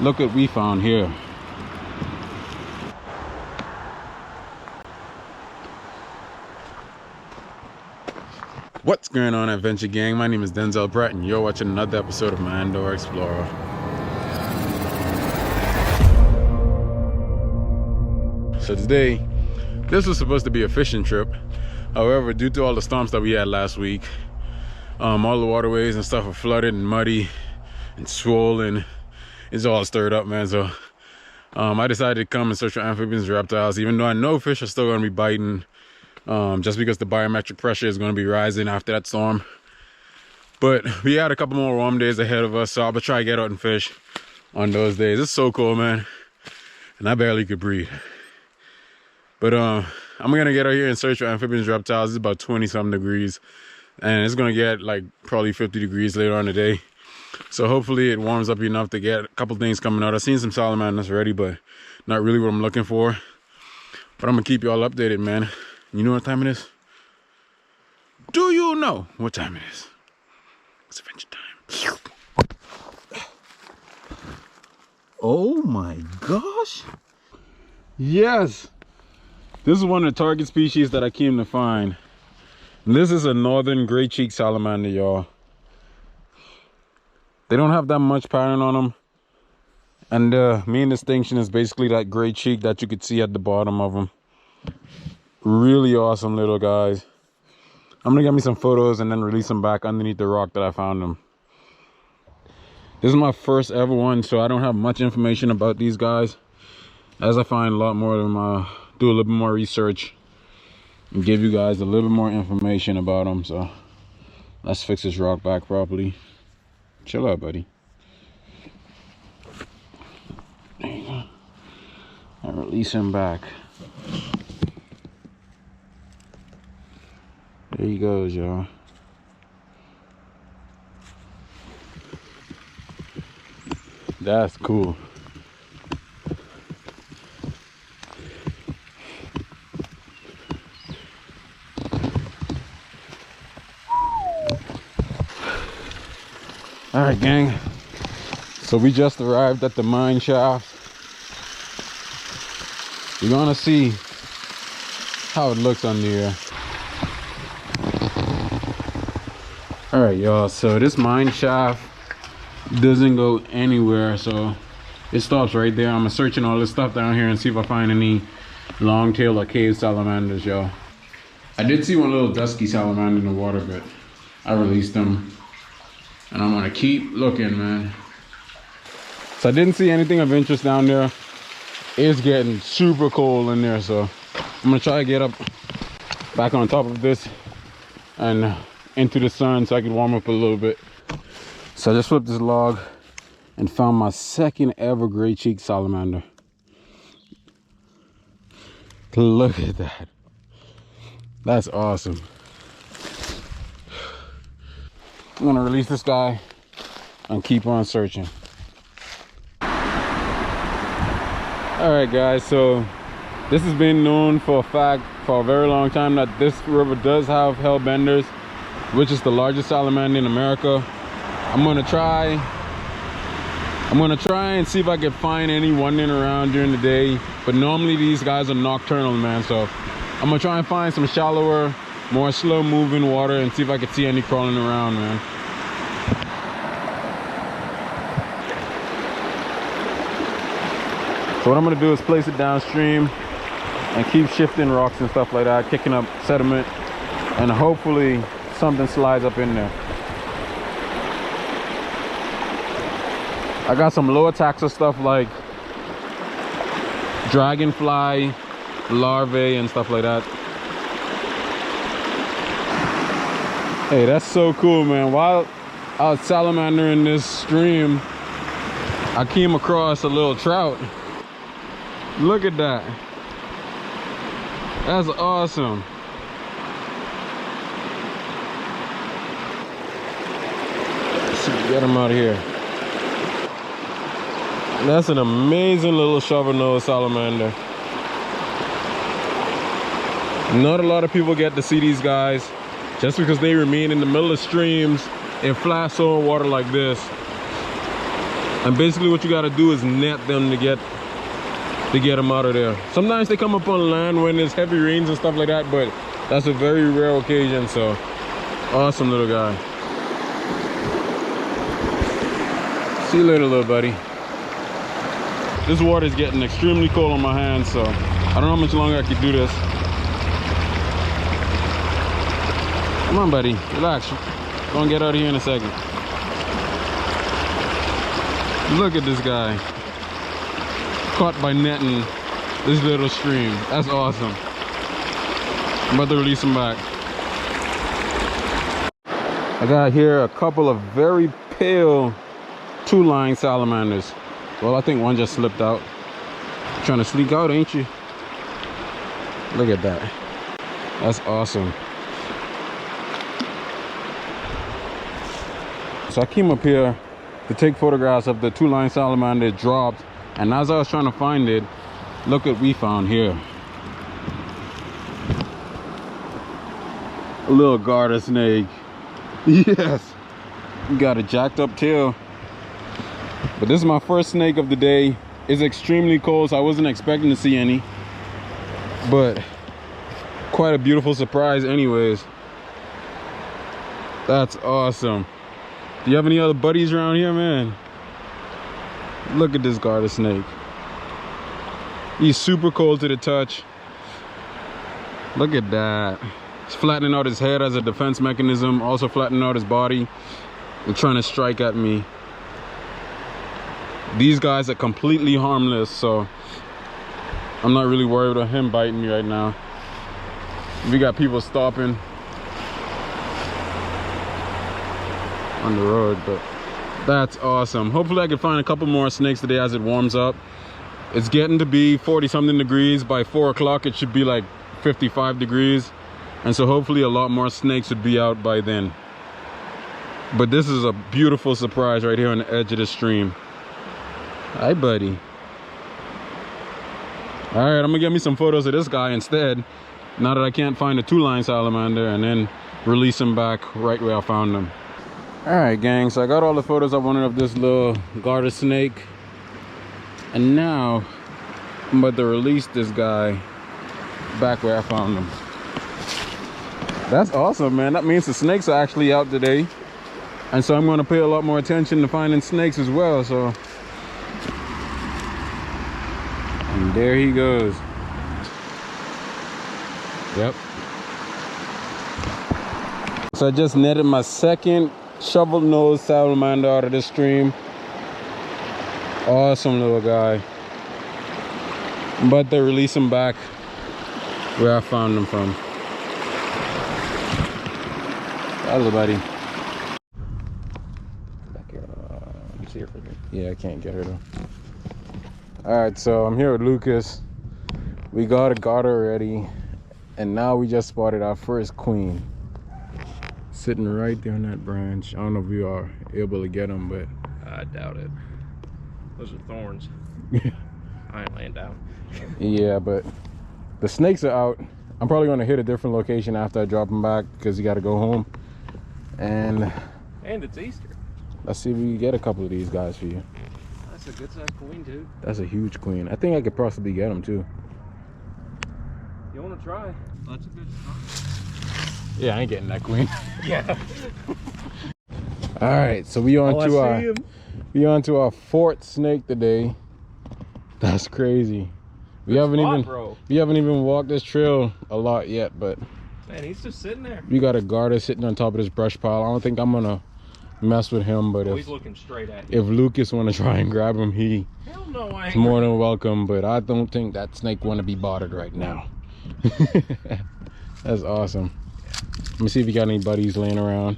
Look what we found here. What's going on, Adventure Gang? My name is Denzel Brett, and you're watching another episode of my Indoor Explorer. So today, this was supposed to be a fishing trip. However, due to all the storms that we had last week, all the waterways and stuff are flooded and muddy and swollen. It's all stirred up, man. So I decided to come and search for amphibians and reptiles, even though I know fish are still going to be biting, just because the barometric pressure is going to be rising after that storm. But we had a couple more warm days ahead of us, so I'll try to get out and fish on those days. It's so cool, man, and I barely could breathe. But I'm gonna get out here and search for amphibians and reptiles. It's about 20-something degrees, and it's gonna get like probably 50 degrees later on today. So hopefully it warms up enough to get a couple things coming out. I've seen some salamanders already, but not really what I'm looking for. But I'm gonna keep you all updated, man. You know what time it is? Do you know what time it is? It's adventure time. Oh my gosh. Yes. This is one of the target species that I came to find. And this is a northern gray cheek salamander, y'all. They don't have that much pattern on them. And the main distinction is basically that gray cheek that you could see at the bottom of them. Really awesome little guys. I'm gonna get me some photos and then release them back underneath the rock that I found them. This is my first ever one, so I don't have much information about these guys. As I find a lot more of them, do a little bit more research and give you guys a little bit more information about them. So let's fix this rock back properly. Chill out, buddy. There you go. And release him back. There he goes, y'all. That's cool. All right, gang. So we just arrived at the mine shaft. You're gonna see how it looks under here. All right, y'all. So this mine shaft doesn't go anywhere, so it stops right there. I'm searching all this stuff down here and see if I find any long-tail or cave salamanders, y'all. I did see one little dusky salamander in the water, but I released them. And I'm gonna keep looking, man. So I didn't see anything of interest down there. It's getting super cold in there, so I'm gonna try to get up back on top of this and into the sun so I can warm up a little bit. So I just flipped this log and found my second ever gray cheek salamander. Look at that. That's awesome. I'm gonna release this guy and keep on searching. All right, guys, so this has been known for a fact for a very long time that this river does have Hellbenders, which is the largest salamander in America. I'm gonna try and see if I can find any wandering around during the day, but normally these guys are nocturnal, man. So I'm gonna try and find some shallower, more slow moving water and see if I can see any crawling around, man. So what I'm gonna do is place it downstream and keep shifting rocks and stuff like that, kicking up sediment, and hopefully something slides up in there. I got some lower taxa stuff like dragonfly larvae and stuff like that. Hey, that's so cool, man. While I was salamandering this stream, I came across a little trout. Look at that. That's awesome. Let's see, get him out of here. That's an amazing little shovel-nosed salamander. Not a lot of people get to see these guys just because they remain in the middle of streams in flat soil water like this. And basically what you gotta do is net them to get them out of there. Sometimes they come up on land when there's heavy rains and stuff like that, but that's a very rare occasion. So awesome little guy. See you later, little buddy. This water is getting extremely cold on my hands, so I don't know how much longer I can do this. Come on, buddy, relax. Gonna get out of here in a second. Look at this guy. Caught by netting this little stream. That's awesome. I'm about to release him back. I got here a couple of very pale two-line salamanders. Well, I think one just slipped out. Trying to sneak out, ain't you? Look at that. That's awesome. So I came up here to take photographs of the two-line salamander. It dropped, and as I was trying to find it, look what we found here. A little garter snake. Yes, we got a jacked up tail. But this is my first snake of the day. It's extremely cold, so I wasn't expecting to see any, but quite a beautiful surprise anyways. That's awesome. Do you have any other buddies around here, man? Look at this garter snake. He's super cold to the touch. Look at that. He's flattening out his head as a defense mechanism, also flattening out his body. They're trying to strike at me. These guys are completely harmless, so I'm not really worried about him biting me right now. We got people stopping on the road, but that's awesome. Hopefully I can find a couple more snakes today as it warms up. It's getting to be 40 something degrees. By 4 o'clock it should be like 55 degrees, and so hopefully a lot more snakes would be out by then. But this is a beautiful surprise right here on the edge of the stream. Hi, buddy. All right, I'm gonna get me some photos of this guy instead, now that I can't find a two-line salamander, and then release him back right where I found him. All right, gang, so I got all the photos I wanted of this little garter snake, and now I'm about to release this guy back where I found him. That's awesome, man. That means the snakes are actually out today, and so I'm going to pay a lot more attention to finding snakes as well. So, and there he goes. Yep. So I just netted my second shovel-nosed salamander out of this stream. Awesome little guy. I'm about to release him back where I found him from. Hello, buddy. Back here. You see her for me? Yeah, I can't get her though. All right, so I'm here with Lucas. We got a garter already, and now we just spotted our first queen sitting right there on that branch. I don't know if we are able to get him, but I doubt it. Those are thorns. I ain't laying down. Yeah, but the snakes are out. I'm probably going to hit a different location after I drop him back because you got to go home. And it's Easter. Let's see if we can get a couple of these guys for you. That's a good sized queen, dude. That's a huge queen. I think I could possibly get them too. You want to try? That's a good start. Yeah, I ain't getting that queen. Yeah. All right, so we on to our fourth snake today. That's crazy. We haven't even walked this trail a lot yet, but man, he's just sitting there. We got a garter sitting on top of this brush pile. I don't think I'm gonna mess with him, but he's looking straight at you. If Lucas want to try and grab him, he's more than welcome. But I don't think that snake want to be bothered right now. That's awesome. Let me see if you got any buddies laying around.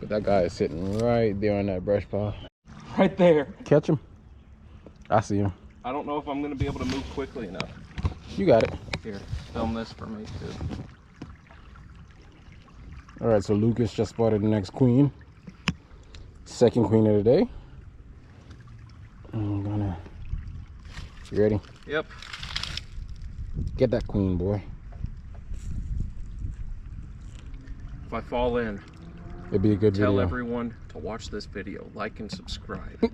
But that guy is sitting right there on that brush pile. Right there. Catch him. I see him. I don't know if I'm gonna be able to move quickly enough. You got it. Here, film this for me too. All right, so Lucas just spotted the next queen. Second queen of the day. I'm gonna... You ready? Yep. Get that queen, boy. If I fall in. it'd be a good video. Tell everyone to watch this video. Like and subscribe.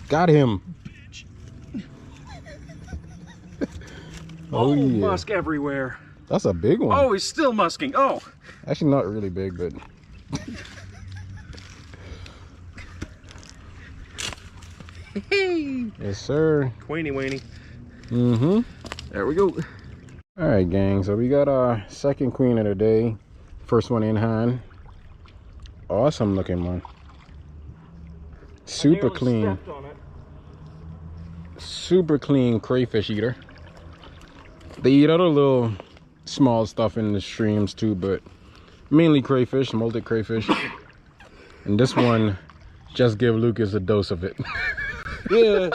Got him. Oh, yeah. musk everywhere. That's a big one. Oh, he's still musking. Oh. Actually, not really big, but. Yes, sir. Queenie weenie. Mm-hmm. There we go. All right, gang. So we got our second queen of the day. First one in hand. Awesome looking one. Super clean. Super clean crayfish eater. They eat other little small stuff in the streams too, but mainly crayfish, molded crayfish. And this one just give Lucas a dose of it. Yeah.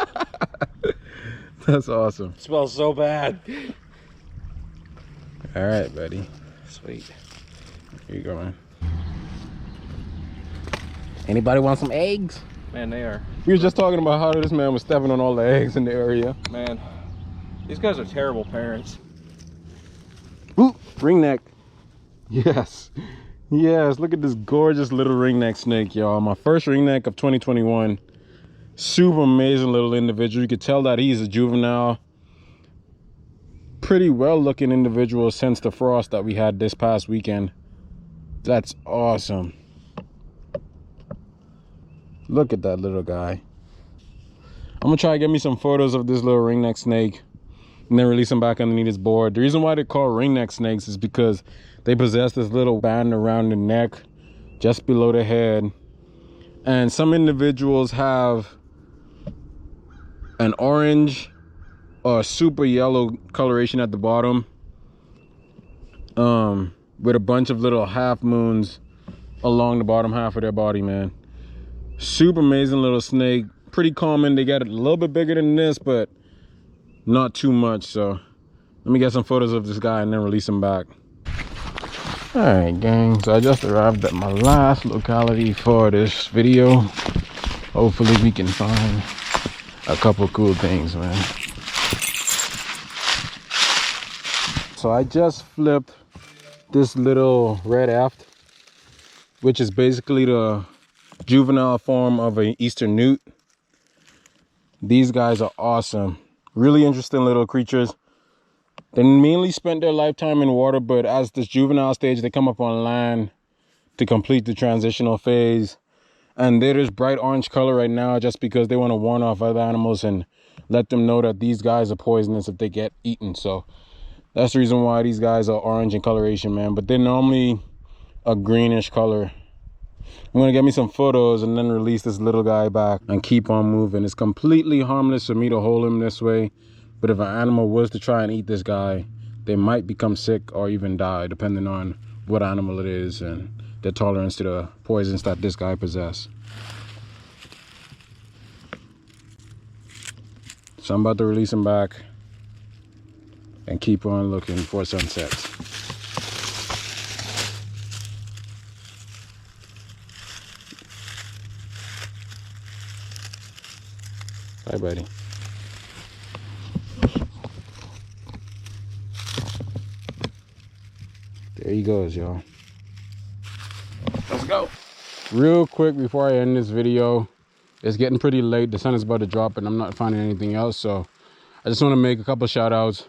That's awesome. It smells so bad. All right, buddy. Sweet. Here you go, man. Anybody want some eggs? Man, they are. We were just talking about how this man was stepping on all the eggs in the area. Man, these guys are terrible parents. Ooh, ringneck. Yes. Yes, look at this gorgeous little ringneck snake, y'all. My first ringneck of 2021. Super amazing little individual. You could tell that he's a juvenile. Pretty well looking individual since the frost that we had this past weekend. That's awesome. Look at that little guy. I'm gonna try to get me some photos of this little ringneck snake and then release him back underneath his board. The reason why they're called ringneck snakes is because they possess this little band around the neck just below the head, and some individuals have an orange or super yellow coloration at the bottom, with a bunch of little half moons along the bottom half of their body, man. Super amazing little snake. Pretty common. They get a little bit bigger than this, but not too much. So let me get some photos of this guy and then release him back. All right, gang. So I just arrived at my last locality for this video. Hopefully we can find a couple cool things, man. So I just flipped this little red aft, which is basically the juvenile form of an eastern newt. These guys are awesome. Really interesting little creatures. They mainly spent their lifetime in water, but as this juvenile stage, they come up on land to complete the transitional phase. And they're this bright orange color right now just because they want to warn off other animals and let them know that these guys are poisonous if they get eaten. So that's the reason why these guys are orange in coloration, man. But they're normally a greenish color. I'm gonna get me some photos and then release this little guy back and keep on moving. It's completely harmless for me to hold him this way, but if an animal was to try and eat this guy, they might become sick or even die, depending on what animal it is and their tolerance to the poisons that this guy possesses. So I'm about to release him back and keep on looking for sunsets. Bye, buddy. There he goes, y'all. Let's go. Real quick before I end this video, it's getting pretty late. The sun is about to drop and I'm not finding anything else. So I just want to make a couple shout outs.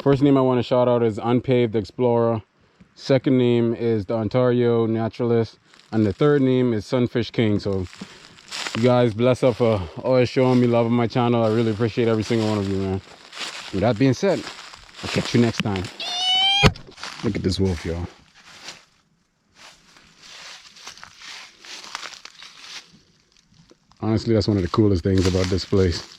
First name I want to shout out is Unpaved Explorer. Second name is the Ontario Naturalist. And the third name is Sunfish King. So you guys bless up for always showing me love on my channel. I really appreciate every single one of you, man. With that being said, I'll catch you next time. Look at this wolf, y'all. Honestly, that's one of the coolest things about this place.